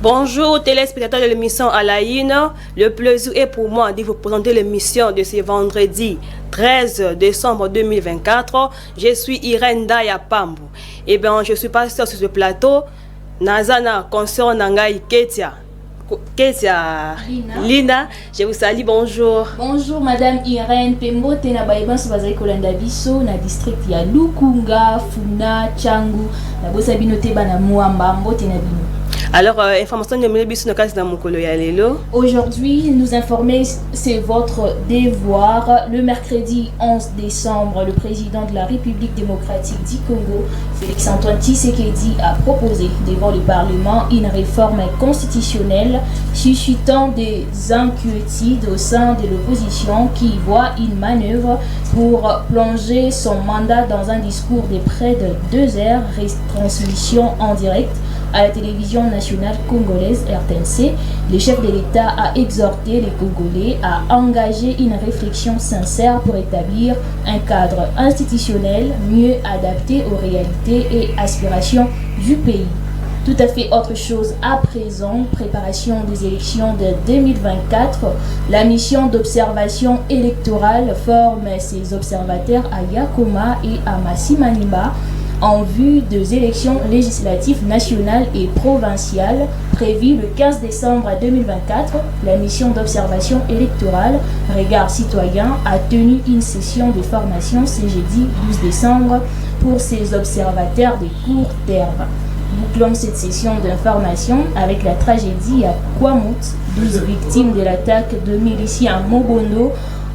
Bonjour téléspectateurs de l'émission Alaïne, le plaisir est pour moi de vous présenter l'émission de ce vendredi 13 décembre 2024. Je suis Irène Daya Pambu. Et bien je suis pasteur sur ce plateau. Nazana concerne Nangai Ketia Lina, je vous salue, bonjour. Bonjour Madame Irène Pembo, tena baiban subazai kolanda biso na district ya Lukunga, Funa, Changu, na bosa bino te bana muamba mbote na bino. Alors, information de Mélébis dans Mokolo Yalelo. Aujourd'hui, nous informer, c'est votre devoir. Le mercredi 11 décembre, le président de la République démocratique du Congo, Félix-Antoine Tshisekedi, a proposé devant le Parlement une réforme constitutionnelle suscitant des inquiétudes au sein de l'opposition qui voit une manœuvre pour plonger son mandat dans un discours de près de 2 heures, transmission en direct à la télévision nationale congolaise RTNC. Le chef de l'État a exhorté les Congolais à engager une réflexion sincère pour établir un cadre institutionnel mieux adapté aux réalités et aspirations du pays. Tout à fait autre chose à présent, préparation des élections de 2024. La mission d'observation électorale forme ses observateurs à Yakoma et à Massimaniba en vue des élections législatives nationales et provinciales prévues le 15 décembre 2024. La mission d'observation électorale Regard Citoyen a tenu une session de formation ce jeudi 12 décembre pour ses observateurs de court terme. Bouclons cette session d'information avec la tragédie à Kwamut, 12 victimes de l'attaque de miliciens à Mobondo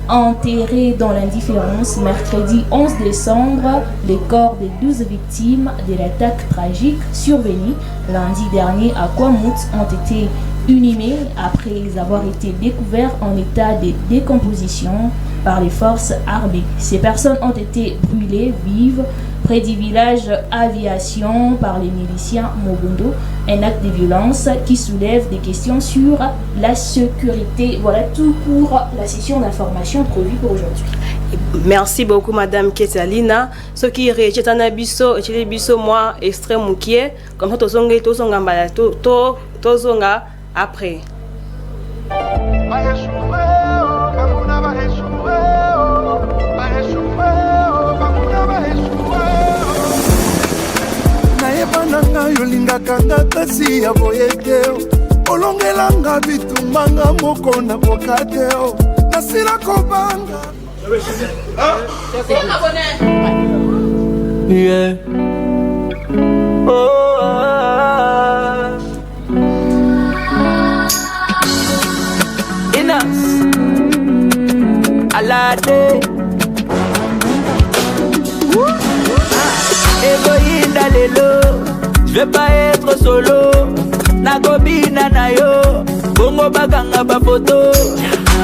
enterrés dans l'indifférence. Mercredi 11 décembre, les corps des 12 victimes de l'attaque tragique survenue lundi dernier à Kwamut ont été inhumés après avoir été découverts en état de décomposition par les forces armées. Ces personnes ont été brûlées vives près du village Aviation par les miliciens Mobondo, un acte de violence qui soulève des questions sur la sécurité. Voilà tout pour la session d'information prévue pour aujourd'hui. Merci beaucoup Madame Ketalina. Ce qui rejette un abisso, et biso moi extrême moukier, comme ça tozonga mbala tozonga après. Nanga yolingaka nga kasi ya boye te olongelanga bitumbanga moko na boka te nasila kobanga yeah. Oh, Inas Alade Egoïna lelo, je vais pas être solo. Nagobina na yo, bongo baganga ba photo.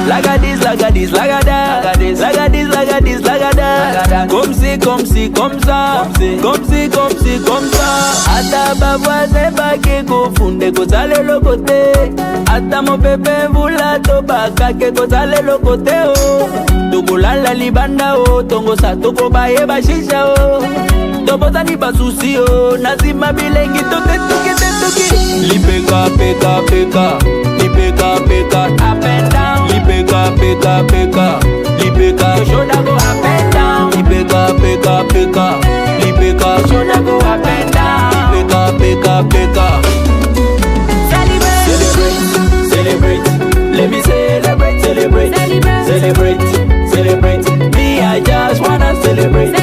Lagadis, lagadis, lagada, lagadis, lagadis, lagada. Comme si, comme si, comme ça, comme si, comme si, comme ça. Ata ba voisin ba ke kofunde ko sale le côté. Ata mon bébé vula to ba ka ke ko sale le côté oh. Toko la libanda oh, tongo sa toko ba ye ba shisha oh. Tobotani basusi oh, nazima bilengi toke toke toke. Lipeka peka peka, lipeka peka up and down. Lipeka peka peka, lipeka shoulder go up and down. Lipeka peka peka, lipeka shoulder go up and down. Lipeka peka peka. Celebrate, celebrate, let me celebrate, celebrate, celebrate, celebrate. Me I just wanna celebrate,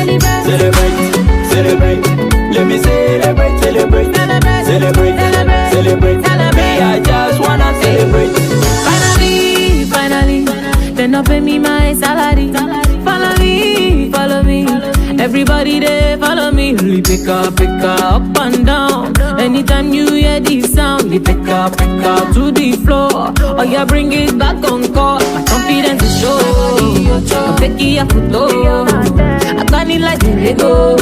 celebrate. Celebrate, let me celebrate, celebrate, celebrate, celebrate. Me, I just wanna celebrate. Finally, finally, then up pay me my salary. Follow me, follow me. Everybody there follow me. Pick up up and down. Anytime you hear this sound, pick up to the floor. Oh yeah, bring it back on court. My confidence is show. I'm taking a photo. I got it like the Lego.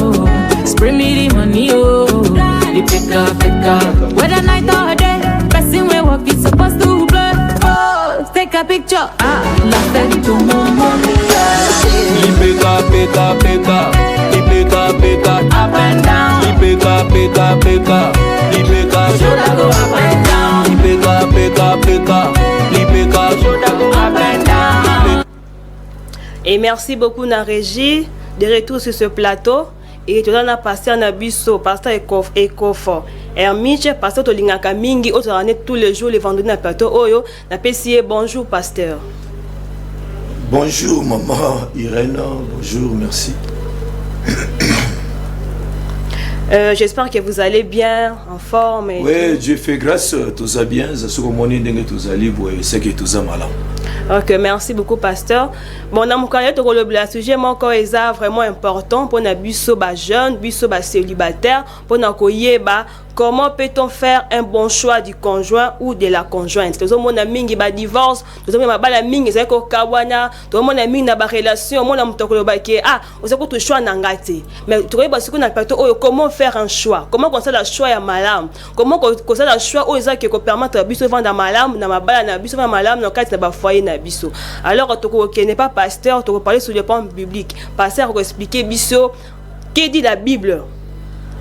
Spray me the money, oh. The pick up. Whether night or day, person we walk is supposed to play. Oh, take a picture. La fête to mon Pick up, pick up and down. Pick up, shoulder go up and down. Et merci beaucoup na régie de retour sur ce plateau. Et tu as passé un abisso, pasteur Ekofo. Hermiche, pasteur Tolingaka Mingi, autre année tous les jours, les vendredis na plateau. Oyo, na PCA, bonjour pasteur. Bonjour maman Irène, bonjour, merci. J'espère que vous allez bien, en forme. Et oui, Dieu fait grâce, tous à bien, ce que mon monde tous à libre, c'est que tous à malin. Ok, merci beaucoup, pasteur. Bon, dans mon cas, le sujet est vraiment important pour les jeunes, les célibataires, pour les comment peut-on faire un bon choix du conjoint ou de la conjointe? Tout le monde a mis un divorce, tout le monde a mis un kawana, tout le monde a mis une relation, tout le monde a dit ah, on sait que tout choix n'a pas été. Mais tu vois, comment faire un choix? Comment on sait le choix est malam? Comment on sait le choix où ils ont que permettre à biso vendre malam, na mabala na biso vendre malam, na quatre na foyer na biso. Alors tu n'est pas pasteur, tu parler sur le plan biblique. Pasteur pour expliquer biso qu'est dit la Bible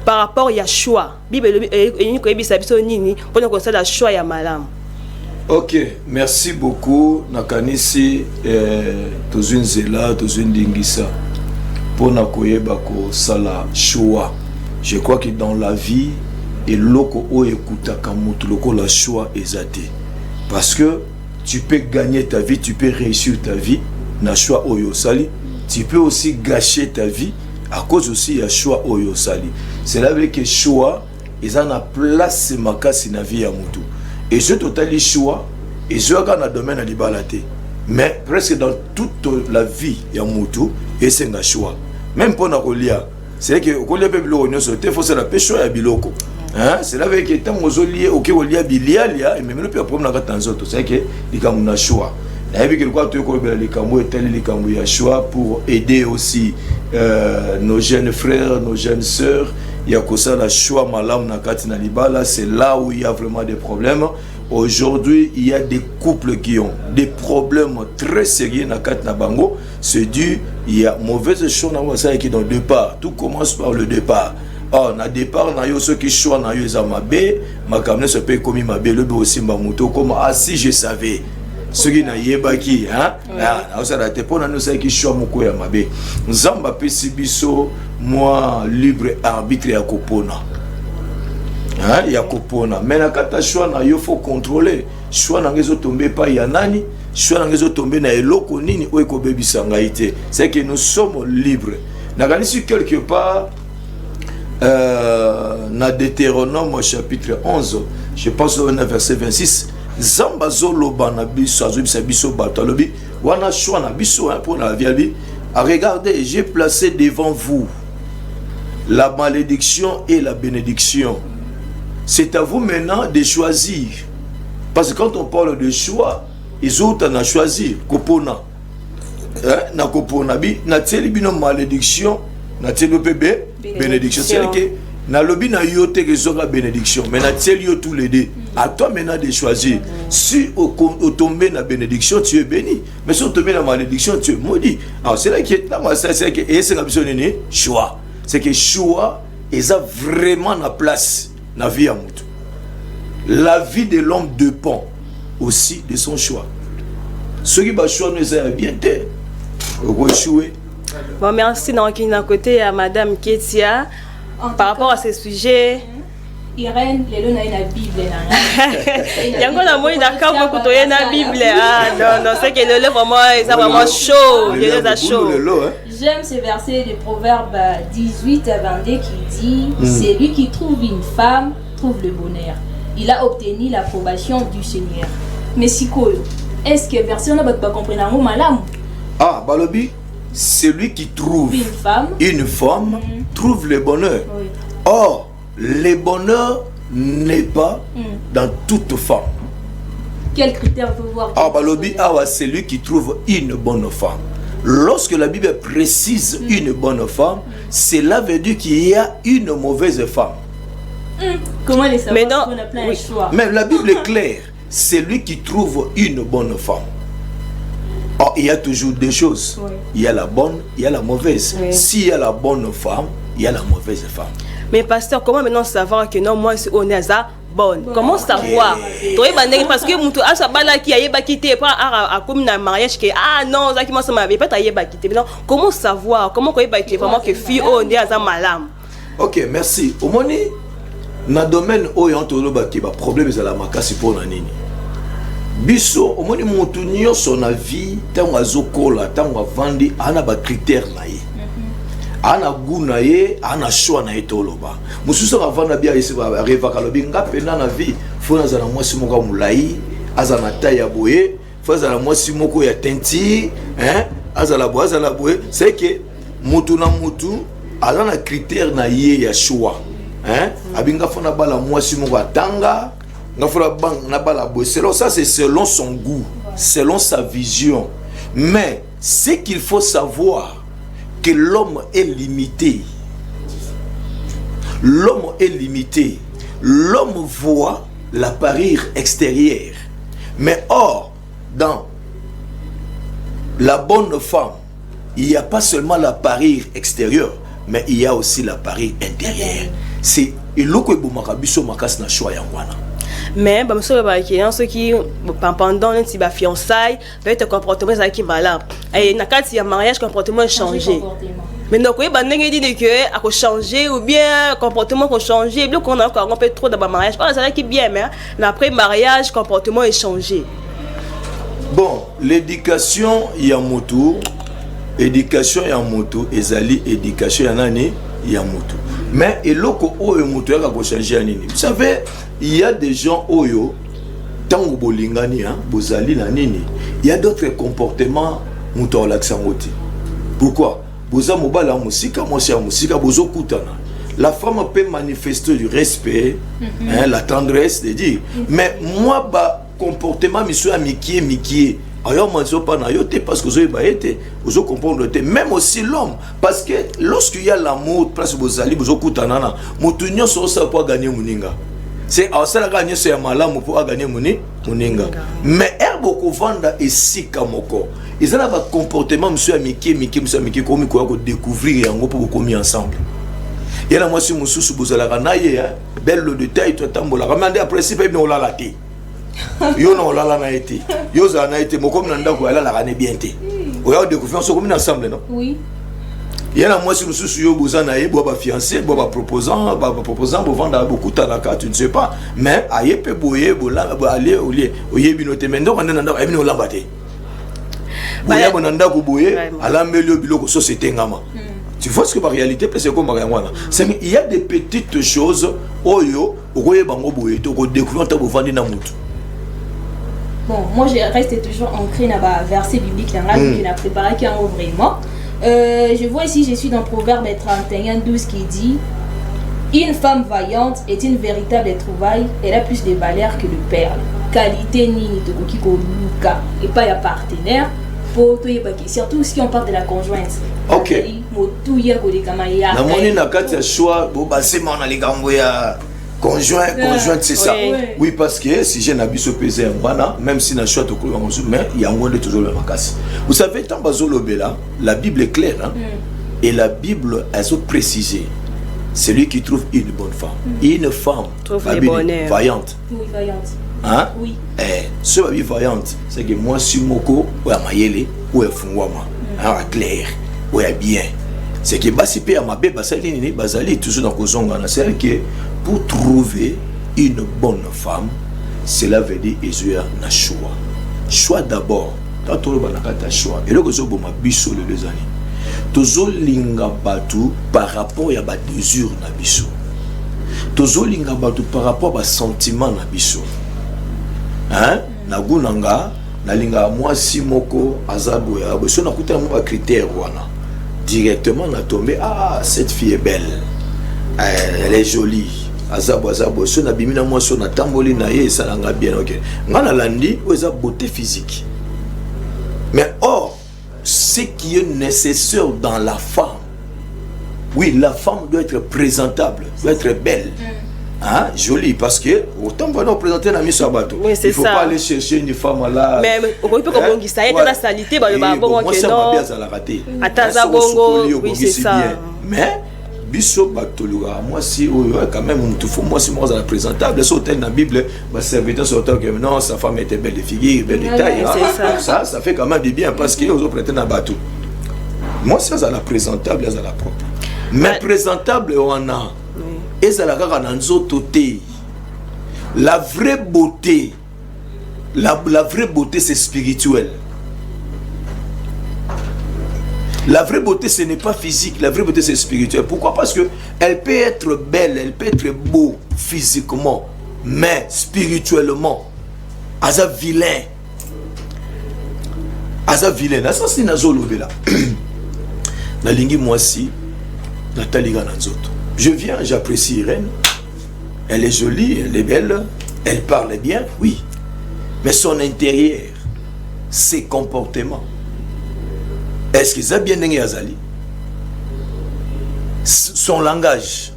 par rapport à choix. Bible pour le choix ya malam. Ok, merci beaucoup. Nakanisi tozun zela, tozun dingisa pour nakoyeba ko sala choix. Je crois que dans la vie et loko o ekuta kamutu loko la choix ezate. Parce que tu peux gagner ta vie, tu peux réussir ta vie na choix oyo sali. Tu peux aussi gâcher ta vie à cause aussi ya choix oyo sali. C'est là que choix ils en a place makasi na vie ya mutu. Et je totalement choix et je dans le domaine de balate. Mais presque dans toute la vie ya mutu et c'est un choix. Même pour na kolia, c'est que kolia pe biloko nyoso te faut la pe choix ya biloko. Hein, c'est là que tant mozo lié OK olia bilialia et même le problème na tanzoto, c'est que likamu na choix. Et puis quelque quoi tu connais likamu et tel likamu ya choix pour aider aussi nos jeunes frères, nos jeunes sœurs. Il y a que ça la choix malam na kati na libala, c'est là où il y a vraiment des problèmes. Aujourd'hui, il y a des couples qui ont des problèmes très sérieux na kati na bango. C'est dû il y a mauvaise chose na ça qui dans deux parts. Tout commence par le départ. Oh, na départ na yo ceux qui choix na yo za mabe, makamne se peut comme mabe le aussi mamuto comme ah si je savais. Ce qui n'a yebaki hein ah ça la te pona nous ça qui choix moko ya mabe. Nzamba pesi biso moi libre arbitre ya kopona. Hein ya kopona. Mais na kata choix na yo faut contrôler. Choix na ngezo tomber pas ya nani, choix na ngezo tomber na eloko nini o ko bebisa ngaite. C'est que nous sommes libres. Na ganisi quelque part na Deutéronome chapitre 11, je pense au verset 26. Zamba zoloba na biso azobisa biso batalobi wana choix na biso pour la vie. Regardez, j'ai placé devant vous la malédiction et la bénédiction. C'est à vous maintenant de choisir. Parce que quand on parle de choix, ils ont à choisir kopona. Na kopona bi na tseli bino malédiction, na tseli bébé bénédiction. C'est que na lobi na yote que zoga bénédiction, mais na tseli yo tous les deux. À toi maintenant de choisir. Si au tomber la bénédiction, tu es béni. Mais si on tombe la malédiction, tu es maudit. Alors c'est là que c'est que et c'est la choix. C'est que choix ils a vraiment la place dans la vie à mutu. La vie de l'homme dépend aussi de son choix. Ceux qui va choix nous a bien été. Échouer. Bon, merci d'un côté à Madame Ketia par rapport à ce sujet. Irène, les deux na Bible. Il y a encore la moitié d'accord pour que tu na Bible. Ah non, c'est que le vraiment, c'est vraiment chaud. Il est chaud. J'aime ce verset de Proverbe 18 à 22 qui dit c'est lui qui trouve une femme trouve le bonheur. Il a obtenu l'approbation du Seigneur. Mais si quoi, est-ce que verset on a pas compris na malam? Ah, balobi, c'est lui qui trouve une femme trouve le bonheur. Oui. Or le bonheur n'est pas dans toute femme. Quel critère veut voir? Ah, balobi, c'est lui qui trouve une bonne femme. Lorsque la Bible précise une bonne femme, cela veut dire qu'il y a une mauvaise femme. Comment les savoir? Mais non, on a plein de choix. Mais la Bible est claire. C'est lui qui trouve une bonne femme. Or, il y a toujours deux choses. Oui. Il y a la bonne, il y a la mauvaise. Oui. S'il y a la bonne femme, il y a la mauvaise femme. Mais pasteur, comment maintenant savoir que non, moi, on est à bonne. Comment savoir? Parce que mutu asabala qui a quitté pas comme na mariage que ah non ça qui m'a ça m'avait pas taillé quitté. Comment savoir? Comment qu'on est vraiment que fille on est à malam? Ok, merci. Au moins na domaine où on tolo ba ki ba problème za la makasi pour na nini. Biso au moins mutu nyonso na vie tango azokola tango avandi ana ba critère na ye. Ana guna ye ana choix na etoloba mususu avanda bia ese ba reva kalobi ngapena na vie fona za na mwasi moko mulai aza na taille ya boye fona na mwasi moko ya tenti azala boye c'est que mutu na mutu ala na critère na ye ya choix abinga fona bala mwasi moko atanga ngafona bang na bala boye selon ça c'est selon son goût selon sa vision mais ce qu'il faut savoir que l'homme est limité. L'homme est limité. L'homme voit l'appareil extérieur. Mais or, dans la bonne femme, il n'y a pas seulement l'appareil extérieur, mais il y a aussi l'appareil intérieur. C'est le que vous m'avez na choix yangwana. Mais ceux qui pendant un petit fiançailles peut-être comportement qui malade et na quand il y a mariage comportement changé mais donc oui bandenge dit que a changer ou bien comportement qu'on changer bien qu'on a encore un peu trop dans mariage pas ça qui bien mais après mariage comportement est changé. Bon, l'éducation ya moto ezali éducation ya nani ya moto mais eloko oyo moto ya ko changer nini. Vous savez, il y a des gens oyo tango bolingani bozali na nini, il y a d'autres comportements moto relaxangoti. Pourquoi? Boza mobala musika mwasi ya musika bozo kutana. La femme peut manifester du respect, la tendresse de dire mais moi ba comportement monsieur mikie ayo manzo pas na yote parce que vous avez vous comprendre même aussi l'homme parce que lorsqu'il y a l'amour place bozali bozo kutana na mutu nyonso ça pour gagner muninga. C'est à ça la gagner c'est malamu pour gagner muninga. Mais herbo ko vanda esika moko. Ils ont un comportement monsieur amiki comme quoi découvrir yango pour komi ensemble. Il y a la moitié mususu bozala kanaye belle le détail toi tambola. Ramande après si pas bien on la laté. Yo non la na été. Yo za na été moko mnanda ko ala la kane bien té. Oya découvrir on komi ensemble non? Oui. Il y a la moitié mususu yo bozana ye boba fiancé boba proposant pour vendre beaucoup tanaka tu ne sais pas mais aye pe boye bola aller au lieu oye binote mendo on nanda ayemi no lambate. Boya bonanda ko boye ala melio biloko société ngama. Tu vois ce que la réalité c'est comme c'est il y a des petites choses oyo okoye bango boye to ko découvrir ta bo vendre na mutu. Bon, moi je reste toujours ancré dans le verset biblique qui n'a préparé qu'un vraiment. Je vois ici, je suis dans Proverbe 31:12 qui dit une femme vaillante est une véritable trouvaille, elle a plus de valeur que le perle. Qualité ni de kokiko luka et pas ya partenaire pour tout surtout si on parle de la conjointe. OK. Na moni na kati ya choix bo basema na likambo ya conjointe c'est ça. Oui parce que si j'ai n'abiso pesé en même si na choix to ko mais il y a un de toujours le makasi. Vous savez tant bazolo bela, la Bible est claire et la Bible a so précisé celui qui trouve une bonne femme, une femme vaillante. Oui, vaillante. Hein? Oui. Ce qui est vaillante, c'est que moi si moko ou ya mayele ou ya fungwama, clair, ou ya bien. C'est que basi pe ya mabe basali toujours dans kozonga na c'est que pour trouver une bonne femme, cela veut dire Ezoya na choix. Choix d'abord. Tant to ba na kata choix. Et le kozo boma biso le deux années. Tozo linga batu par rapport ya ba désir na biso. Tozo linga batu par rapport ba sentiment na biso. Hein? Na gunanga na linga mwasi moko azabo ya biso na kuta mo ba critère wana. Directement na tombé cette fille est belle. Elle est jolie. Azabo so na bimina moi so na tamboli na ye ça langa bien OK. Ngana landi ou eza beauté physique. Mais or ce qui est nécessaire dans la femme. Oui, la femme doit être présentable, doit être belle. Hein, jolie parce que autant va nous présenter na miso bateau. Oui, il faut ça. pas aller chercher une femme là. Mais on peut pas bongi ça, il y a la salité ba le bon que non. Moi ça m'a bien à la rater. Ataza bongo, oui c'est ça. Mais biso batoluga moi si quand même moi si moi présentable sur dans la Bible ma serviteur sur que non sa femme était belle de figure belle de taille ça fait quand même du bien parce que aux autres na bateau moi si ça la présentable ça la propre mais présentable on a et ça la kaka nzoto te la vraie beauté la vraie beauté c'est spirituel. La vraie beauté, ce n'est pas physique. La vraie beauté, c'est spirituel. Pourquoi? Parce que elle peut être belle, elle peut être beau physiquement, mais spirituellement, asa vilain. Asa vilain. Ça, c'est nazolo là. Na lingi mwasi, Nathalie Gananzoto. Je viens, j'apprécie Irène. Elle est jolie, elle est belle, elle parle bien, oui. Mais son intérieur, ses comportements. Est-ce que ça bien dengue Azali? Son langage.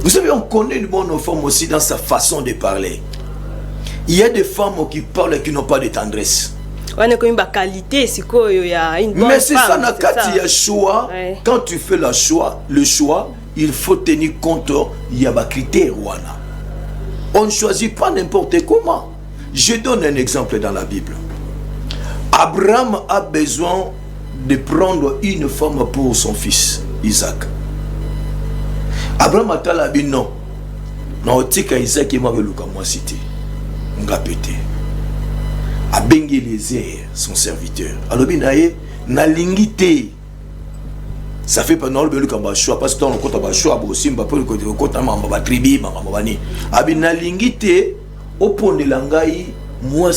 Vous savez, on connaît une bonne femme aussi dans sa façon de parler. Il y a des femmes qui parlent et qui n'ont pas de tendresse. On a une qualité, c'est quoi? Il y a une bonne mais c'est femme, ça, il y a choix. Ouais. Quand tu fais le choix, il faut tenir compte, il y a des critères. On ne choisit pas n'importe comment. Je donne un exemple dans la Bible. Abraham a besoin de prendre une femme pour son fils, Isaac. Abraham a dit non. Non, tika Isaac et moi, moi cité. On a pété. A bengi Eliezer, son serviteur. Alors, na lingité. Ça fait pas non le choix parce que on compte ba choix aussi mba pour le côté mamba tribi mamba ni. Abi na lingité opone langai moi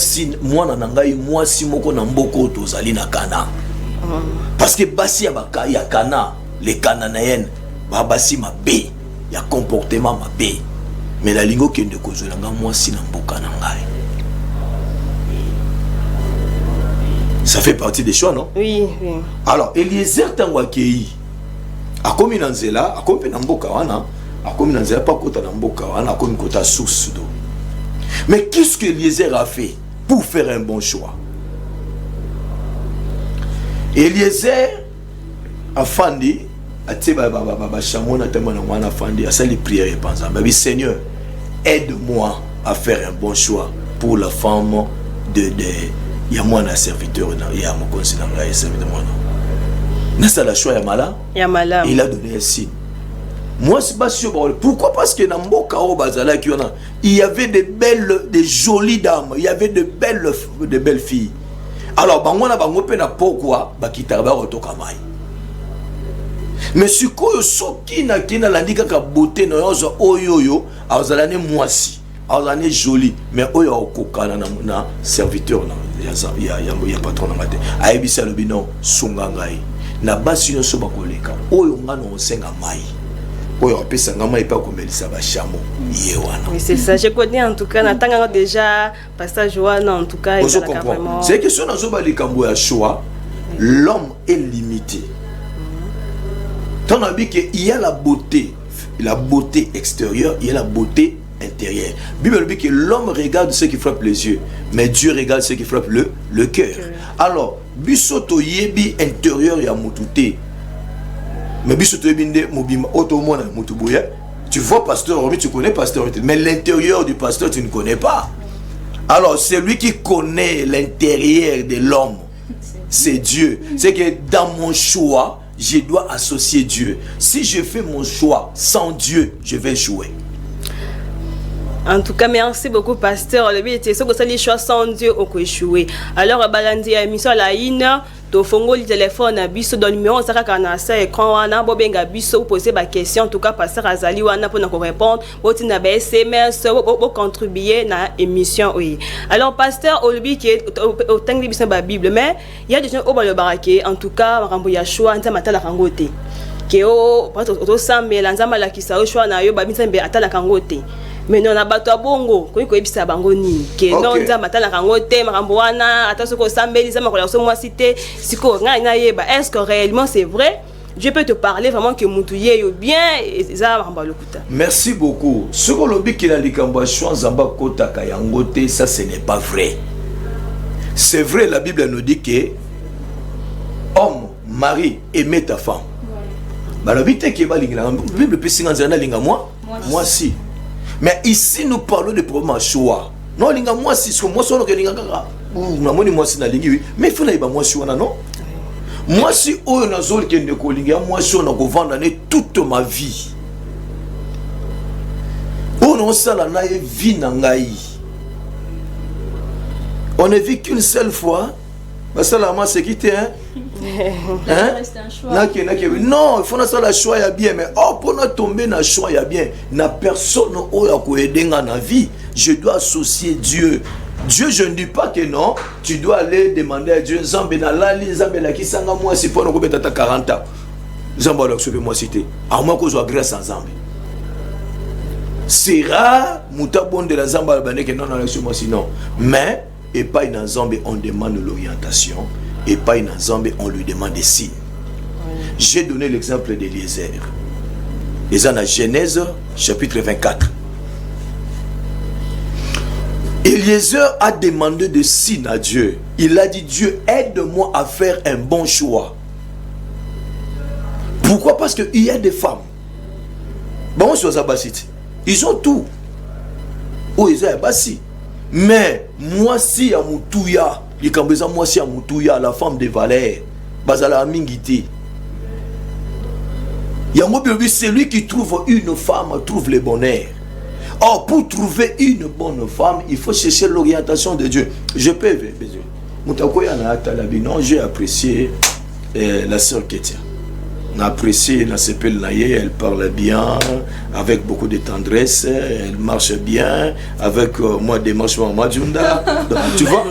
nanangai moi si moko na mboko tozali na Kana parce que basi ya Kana les Cananéens ba basi mabe ya comportement mabe mais la lingo qui de kozolanga moi si na mboka nangai ça fait partie des choix non? Oui. Alors Eliezer tangwakei akomi na nzela akomi na mboka wana akomi na nzela pa kota na mboka wana akomi kota source d'eau. Mais qu'est-ce que Eliezer a fait pour faire un bon choix? Eliezer a fandi a sali prière et Seigneur, aide-moi à faire un bon choix pour la femme de il y a moi un serviteur il y a mon conseiller il serviteur moi non ça la choix ya mala il a donné un signe. Moi c'est pas sûr pourquoi parce que dans Mboka au Bazala il y avait des jolies dames, il y avait de belles filles. Alors bangona bango pe na pourquoi bakita ba otoka mai. Mais ce que soki na kina landika ka beauté no yozo oyoyo azala ne mwasi azala joli mais oyo okokana na serviteur na ya patron na mate ayebisa lobi non sunga ngai na basi yo so bakoleka oyo ngano osenga mai. Oui, c'est ça, je connais en tout cas, Natanga déjà, Pasteur Joanna en tout cas. Je comprends. C'est que si on a choix, l'homme est limité. Tant qu'il y a la beauté extérieure, il y a la beauté intérieure. La Bible dit que l'homme regarde ce qui frappe les yeux, mais Dieu regarde ce qui frappe le cœur. Alors, bisoto yebi intérieur ya mutute. Mais tu vois pasteur, tu connais pasteur, mais l'intérieur du pasteur tu ne connais pas. Alors c'est lui qui connaît l'intérieur de l'homme, c'est Dieu. C'est que dans mon choix, je dois associer Dieu. Si je fais mon choix sans Dieu, je vais jouer. En tout cas, merci beaucoup, pasteur. Le but était que ça les choix sans Dieu, on peut échouer. Alors, balandi à émission la ina. To fongo le téléphone à biso dans numéro ça kana ça écran wana bobenga biso poser ba question en tout cas pasteur Azali wana pour nous répondre boti na ba SMS bo contribuer na émission oui. Alors pasteur Olubi qui est au temps de biso ba Bible mais il y a des gens au ba le baraké en tout cas makambo ya choix nza matala kangote ke o to sambela nzama la kisa o choix na yo ba mitsembe atala kangote. Mais non, on a battu à bongo, qu'on y a bangoni, qui non, on a battu à kangote, maramboana, attention qu'on s'embellit, ça m'a collé sur moi cité, si qu'on a est-ce que réellement c'est vrai? Je peux te parler vraiment que moutouye bien et ça maramba le kuta. Merci beaucoup. Ce qu'on l'a dit qu'il a dit qu'en zamba kota kayangote, ça ce n'est pas vrai. C'est vrai, la Bible nous dit que homme, mari, aimez ta femme. la vite qui est la Bible peut signaler moi si. Mais ici nous parlons de problème à choix. Non linga moi si ce que moi solo que linga kaka. Moi si na lingi oui, mais il faut na iba moi si wana non. Moi si oyo na zoli ke ndeko linga moi si on a vendre toute ma vie. On sala na vie na ngai. On ne vit qu'une seule fois. Ça la c'est quitté hein. Non, il faut que la choix ya bien mais pour na tomber na choix ya bien, na personne oya ko edenga na vie, je dois associer Dieu. Dieu, je ne dis pas que non, tu dois aller demander à Dieu Zambe na lali Zambe la kisanga moi c'est pour nous mettre 40 ans. Zambe la sauver moi cité. À moins que je sois grâce en Zambe. C'est rare mutabon de la Zambe la que non sur moi sinon. Mais et pas une Zambie, on demande l'orientation. Et pas une Zambie, on lui demande des signes. J'ai donné l'exemple d'Eliezer. Les dans la Genèse, chapitre 24. Eliezer a demandé des signes à Dieu. Il a dit, Dieu, aide-moi à faire un bon choix. Pourquoi? Parce qu'il y a des femmes. Bon, ils ont tout. Oh, ils ont bassi. Mais moi si à Moutouya, il y a moi si à Moutouya, la femme de valeur, Bazala Mingiti. Il y a celui qui trouve une femme trouve le bonheur. Or pour trouver une bonne femme, il faut chercher l'orientation de Dieu. Je peux non, j'ai apprécié la sœur Ketia. On a apprécié la CPL Naye, elle parle bien, avec beaucoup de tendresse, elle marche bien, avec moi démarche Madjunda. Tu vois?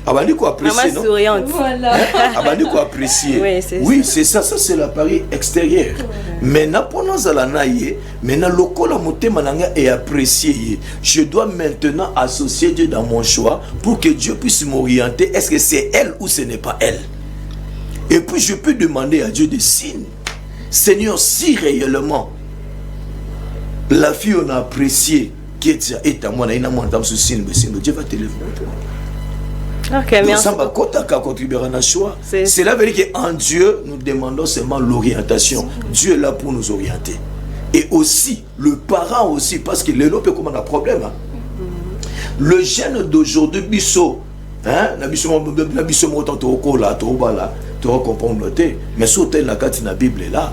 Abandi quoi apprécier, non? Voilà. Abandi quoi apprécier. Oui, c'est ça, ça c'est l'appareil extérieur. Maintenant, pendant la Naye, maintenant, le col à motema nanga est apprécié. Je dois maintenant associer Dieu dans mon choix pour que Dieu puisse m'orienter. Est-ce que c'est elle ou ce n'est pas elle? Et puis je peux demander à Dieu des signes. Seigneur, si réellement la fille on a apprécié qui est à moi, Dieu va te lever. Ok, merci. C'est là qu'en Dieu, nous demandons seulement l'orientation. Dieu est là pour nous orienter. Et aussi, le parent aussi, parce que l'élo peut comme un problème. Hein? Le jeune d'aujourd'hui, Bisso, hein, mais si la carte la Bible est là,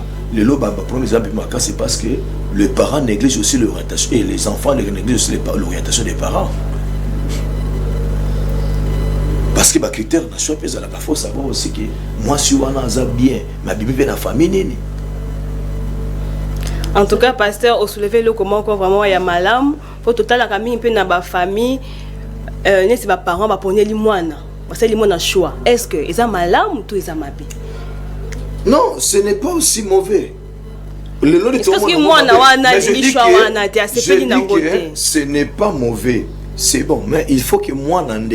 c'est parce que le parent néglige aussi l'orientation et les enfants négligent aussi l'orientation des parents. Parce que les critères il faut savoir aussi que moi si on a bien, ma Bible est dans la famille. En tout cas, pasteur, au soulever le comment vraiment il y a malam, faut total la famille un peu dans la famille, n'est-ce pas parents va prendre les moines. Parce que les moines choix. Est-ce que ils ont malam ou tout ils ont mabi? Non, ce n'est pas aussi mauvais. Parce que moi ce n'est pas mauvais. C'est bon, mais il faut que moi n'ande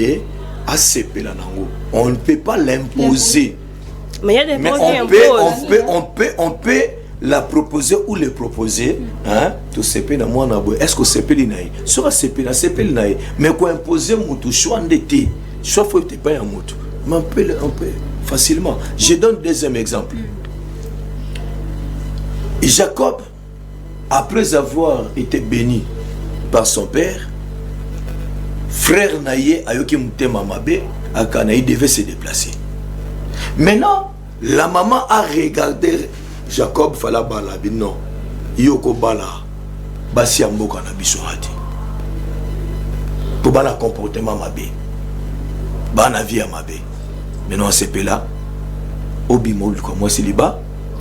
assez peu la nango. On ne peut pas l'imposer. Mais il y a des on peut la proposer ou le proposer, hein, tout CP dans moi nabo. Est-ce que CP l'inaï? Sera CP la CP l'inaï. Mais quoi imposer mutu choix ndete, choix faut te pas un mutu. Mais on peut facilement. Je donne deuxième exemple. Jacob, après avoir été béni par son père, frère Naye Ayoki Mutema Mabe, Akanaï devait se déplacer. Maintenant, la maman a regardé Jacob fala bala non yoko bala basi amboka na biso hati pour bala comportement mabe bana vie à mabe maintenant c'est là obimol comme moi c'est liba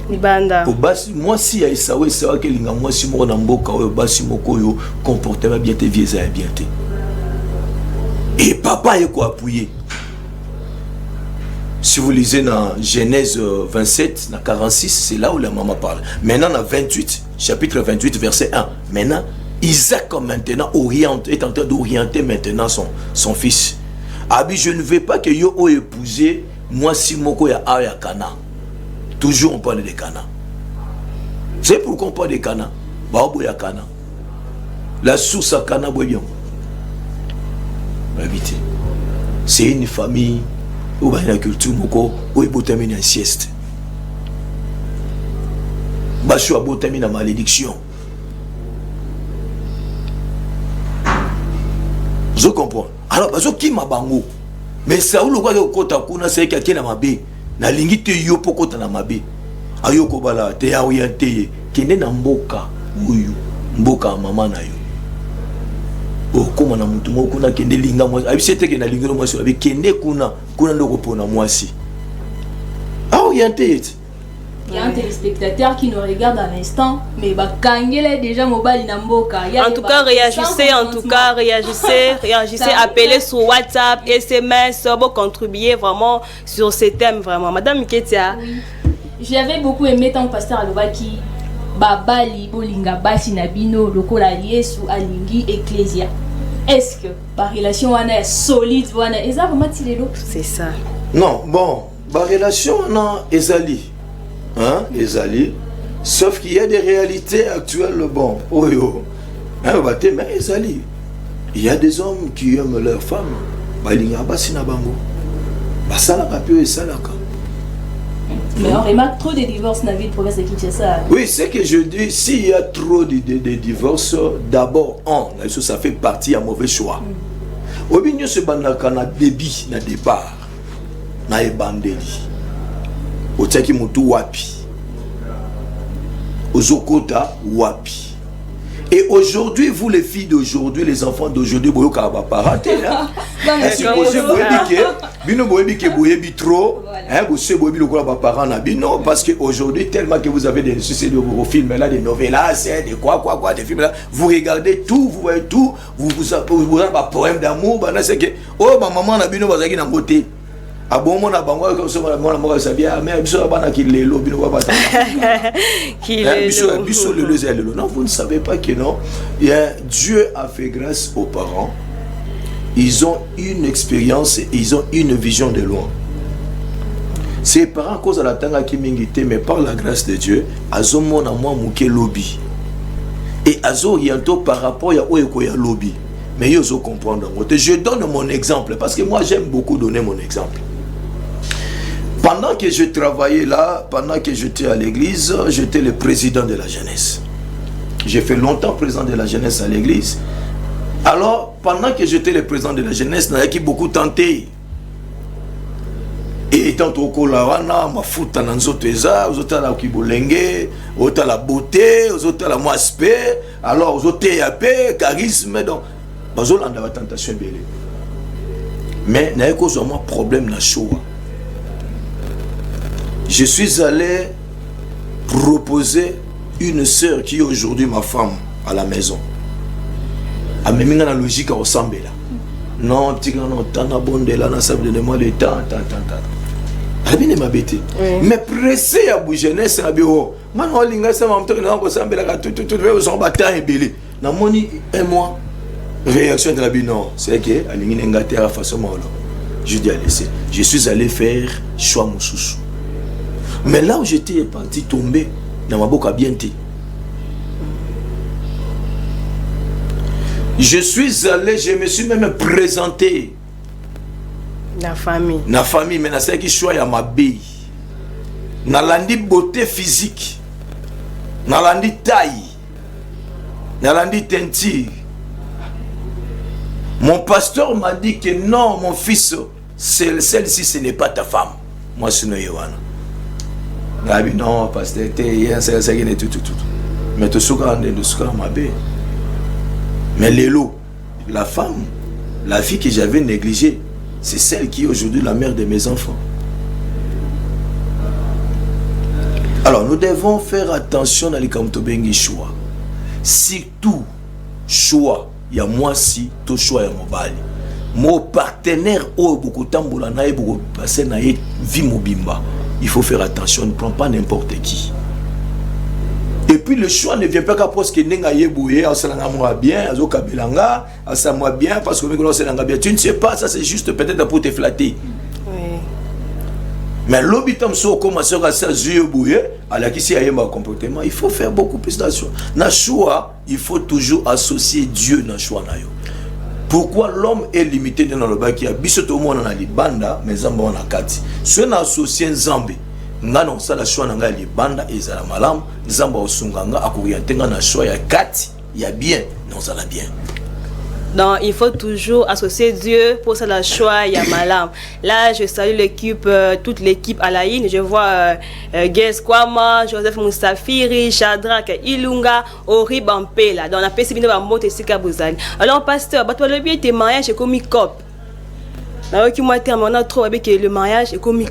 libanda pour basi moi si ya isawe sawa ke linga moi si mo na mboka oyo basi moko yo comportement bien te vieux à bien te et papa est quoi appuyer. Si vous lisez dans Genèse 27, dans 46, c'est là où la maman parle. Maintenant, dans 28, chapitre 28, verset 1. Maintenant, Isaac maintenant oriente, est en train d'orienter maintenant son fils. Abi, je ne veux pas que yo o épousé, moi si moko ya aya Cana. Toujours on parle de Cana. C'est pourquoi on parle de Cana. Ba obo ya Cana. La source à Cana boy bien. C'est une famille où il y a une culture où il y a une sieste. Bacho abotami na malédiction. Je comprends. Alors bazo ki mabango. Mais ça ou le quoi kota kuna c'est quelqu'un na mabe. Na lingi te yo pokota na mabe. Ayo ko bala te ya orienté kende na mboka uyu mboka mama na yo. Oh comment na mutu moko kuna kende linga moi. Abi c'était que na lingiro moi abi kende kuna ndoko pona mwasi. Orienté. Il y a un téléspectateur qui nous regarde à l'instant, mais Bakangele déjà mobile Namboka. En tout cas, réagissez, appelez sur WhatsApp, SMS, pour contribuer vraiment sur ces thèmes vraiment. Madame Ketia. Oui. J'avais beaucoup aimé tant pasteur Alobaki Babali Bolinga Basi Nabino Lokola Yesu Alingi Ecclesia. Est-ce que par relation est solide voilà, et ça vraiment c'est ça. Non, bon, par relation non ezali. Hein, ezali. Sauf qu'il y a des réalités actuelles, bon, oh yo. Hein, mais ezali. Il y a des hommes qui aiment leurs femmes. Balinga basi na bango. Basala kapio et salaka. Mais on remarque trop de divorces dans la ville de province de Kinshasa. Oui, c'est que je dis, s'il y a trop de divorces, d'abord, ça fait partie d'un mauvais choix. Obinyo se bandaka na débit, na départ, na ebandeli. Otaki mutu wapi. Ozokota wapi. Et aujourd'hui, vous les filles d'aujourd'hui, les enfants d'aujourd'hui, vous avez raté. Est-ce que vous avez trop? Non, parce qu'aujourd'hui, tellement que vous avez des films là, des novellas, des quoi, des films là, vous regardez tout, vous voyez tout, vous avez un poème d'amour, c'est que, oh, ma maman n'a bino bazaki na beauté. Ah bon, mon abangwa comme ça, mon sabia, mais biso bana ki lelo bino ba bata. Ki lelo. Non, vous ne savez pas que non. Dieu a fait grâce aux parents. Ils ont une expérience et ils ont une vision de loin. Ces parents cause à la tanga ki mingité, mais par la grâce de Dieu, azo mona moi muke lobby. Et azo oriento par rapport à oyeko ya lobby. Mais ils ont comprendre. Je donne mon exemple parce que moi j'aime beaucoup donner mon exemple. Pendant que je travaillais là, pendant que j'étais à l'église, j'étais le président de la jeunesse. J'ai fait longtemps président de la jeunesse à l'église. Alors, pendant que j'étais le président de la jeunesse, il y a qui beaucoup tenté. Et étant au Kolawana, ma fout en Anzoteza, aux autres la Kibolenge, aux autres la beauté, aux autres la aspect, alors aux autres TAP, charisme, donc, aux autres la tentation belé. Mais il y a un problème dans le show. Je suis allé proposer une sœur qui est aujourd'hui ma femme à la maison. A même la logique au semble là. Non, tu non tana bonde là na sable de moi le temps. A bien ma bête. Mais pressé à bou jeunesse na bio. Man holinga ça m'a montré na ko semble là tout son bataille belé. Na moni un mois réaction de la bino, c'est que alingi ngate à façon molo. Je dis allez, je suis allé faire choix moussous. Mais là où j'étais parti tomber dans ma boca bien té. Je suis allé, je me suis même présenté. La famille, mais c'est qui choisit à ma bille. N'a landi beauté physique. N'a landi taille. N'a landi teinture. Mon pasteur m'a dit que non, mon fils, celle-ci, ce n'est pas ta femme. Moi, je suis Yohana. Non, pasteur, c'est tout. Mais tu sais ma bille. Mais Lélo, la femme, la fille que j'avais négligée, c'est celle qui est aujourd'hui la mère de mes enfants. Alors, nous devons faire attention dans les Kamtobengi choix. Si tout choix, il y a moi si, tout choix, il y a mon bali. Mon partenaire, beaucoup de temps, beaucoup passer dans vie mobimba. Il faut faire attention, ne prends pas n'importe qui. Et puis le choix ne vient pas qu'à parce que nenga yebouye, asalanga moi bien, azo kabelanga, asa moi bien parce que meko asalanga bien. Tu ne sais pas, ça c'est juste peut-être pour te flatter. Oui. Mais l'obitam so comme ça ça yebouye, ala qui si ayema comportement, il faut faire beaucoup plus d'attention. Na choix, il faut toujours associer Dieu dans choix na yo. Pourquoi l'homme est limité dans le bas qui a biso to mona na libanda, mais zamba na kati. Si on associe Nzambe, ngana osala choix na ngai libanda ezala malamu nzamba osunganga akorienter nga na choix ya kati ya bien non ça la bien. Donc, il faut toujours associer Dieu pour ça la choix ya malam. Là, je salue l'équipe, toute l'équipe Alaïne. Je vois Guess Kwama, Joseph Moussafiri, Shadrach, Ilunga, Ori Bampela. Donc, on a passé bien de moto ici Kabuzani. Alors, pasteur, bah toi le bien tes mariages est comme cop. Là, qui m'a terminé, on a trop avec le mariage est comme